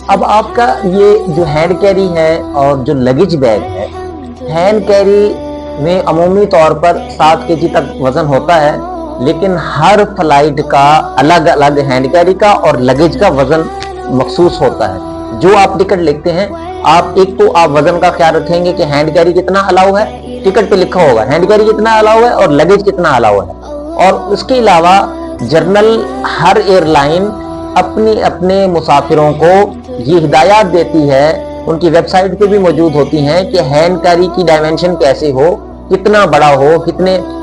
اب آپ کا یہ جو ہینڈ کیری ہے اور جو لگیج بیگ ہے، ہینڈ کیری میں عمومی طور پر 7 kg تک وزن ہوتا ہے، لیکن ہر فلائٹ کا الگ الگ ہینڈ کیری کا اور لگیج کا وزن مخصوص ہوتا ہے۔ جو آپ ٹکٹ لکھتے ہیں، آپ ایک تو آپ وزن کا خیال رکھیں گے کہ ہینڈ کیری کتنا الاؤ ہے، ٹکٹ پہ لکھا ہوگا ہینڈ کیری کتنا الاؤ ہے اور لگیج کتنا الاؤ ہے۔ اور اس کے علاوہ جرنل ہر ایئر لائن اپنے مسافروں کو یہ ہدایات دیتی ہے، ان کی ویب سائٹ پہ بھی موجود ہوتی ہیں کہ ہینڈ کیری کی ڈائمنشن کیسے ہو، کتنا بڑا ہو،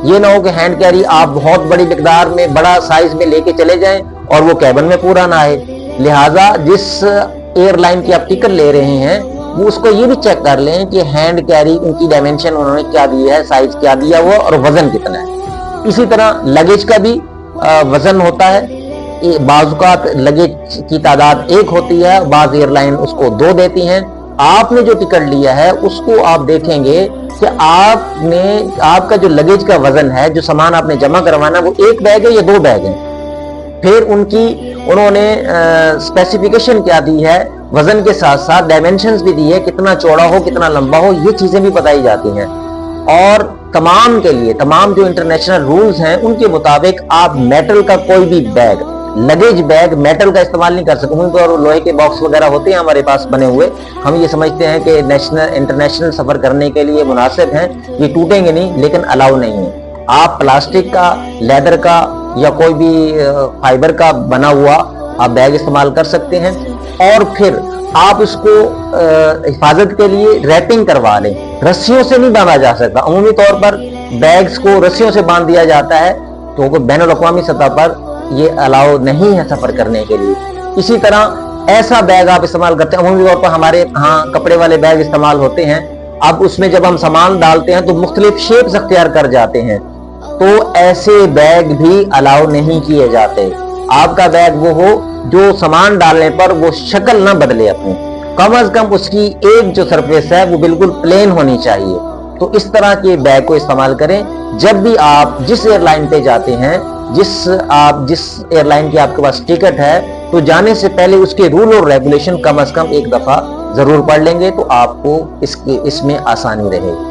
یہ نہ ہو کہ ہینڈ کیری آپ بہت بڑی مقدار میں بڑا سائز میں لے کے چلے جائیں اور وہ کیبن میں پورا نہ آئے۔ لہٰذا جس ایئر لائن کی آپ ٹکٹ لے رہے ہیں، وہ اس کو یہ بھی چیک کر لیں کہ ہینڈ کیری ان کی ڈائمنشن انہوں نے کیا دی ہے، سائز کیا دیا ہوا اور وزن کتنا ہے۔ اسی طرح لگیج کا بھی وزن ہوتا ہے۔ بعض اوقات لگیج کی تعداد 1 ہوتی ہے، بعض ایئر لائن اس کو 2 دیتی ہیں۔ آپ نے جو ٹکٹ لیا ہے اس کو آپ دیکھیں گے کہ آپ کا جو لگیج کا وزن ہے، جو سامان آپ نے جمع کروانا، وہ 1 بیگ ہے یا 2 بیگ ہے۔ پھر انہوں نے اسپیسیفیکیشن کیا دی ہے، وزن کے ساتھ ساتھ ڈائمنشنز بھی دی ہے، کتنا چوڑا ہو، کتنا لمبا ہو، یہ چیزیں بھی بتائی جاتی ہیں۔ اور تمام کے لیے تمام جو انٹرنیشنل رولز ہیں ان کے مطابق آپ میٹل کا کوئی بھی بیگ، لگیج بیگ میٹل کا استعمال نہیں کر سکتے ہیں، اور لوہے کے باکس وغیرہ ہوتے ہیں ہمارے پاس بنے ہوئے، ہم یہ سمجھتے ہیں کہ انٹرنیشنل سفر کرنے کے لیے مناسب ہیں، یہ ٹوٹیں گے نہیں، لیکن الاؤ نہیں ہے۔ آپ پلاسٹک کا، لیدر کا یا کوئی بھی فائبر کا بنا ہوا آپ بیگ استعمال کر سکتے ہیں۔ اور پھر آپ اس کو حفاظت کے لیے ریپنگ کروا لیں، رسیوں سے نہیں باندھا جا سکتا۔ عمومی طور پر بیگز کو رسیوں سے باندھ دیا جاتا ہے، تو بین الاقوامی سطح پر یہ الاؤ نہیں ہے سفر کرنے کے لیے۔ اسی طرح ایسا بیگ آپ استعمال کرتے ہیں، عمومی طور پر ہمارے ہاں کپڑے والے بیگ استعمال ہوتے ہیں، اب اس میں جب ہم سامان ڈالتے ہیں تو مختلف شیپس اختیار کر جاتے ہیں، تو ایسے بیگ بھی الاؤ نہیں کیے جاتے۔ آپ کا بیگ وہ ہو جو سامان ڈالنے پر وہ شکل نہ بدلے اپنی، کم از کم اس کی ایک جو سرفیس ہے وہ بالکل پلین ہونی چاہیے۔ تو اس طرح کے بیگ کو استعمال کریں جب بھی آپ جس ایئر لائن پہ جاتے ہیں، جس ایئر لائن کی آپ کے پاس ٹکٹ ہے، تو جانے سے پہلے اس کے رول اور ریگولیشن کم از کم ایک دفعہ ضرور پڑھ لیں گے، تو آپ کو اس میں آسانی رہے گی۔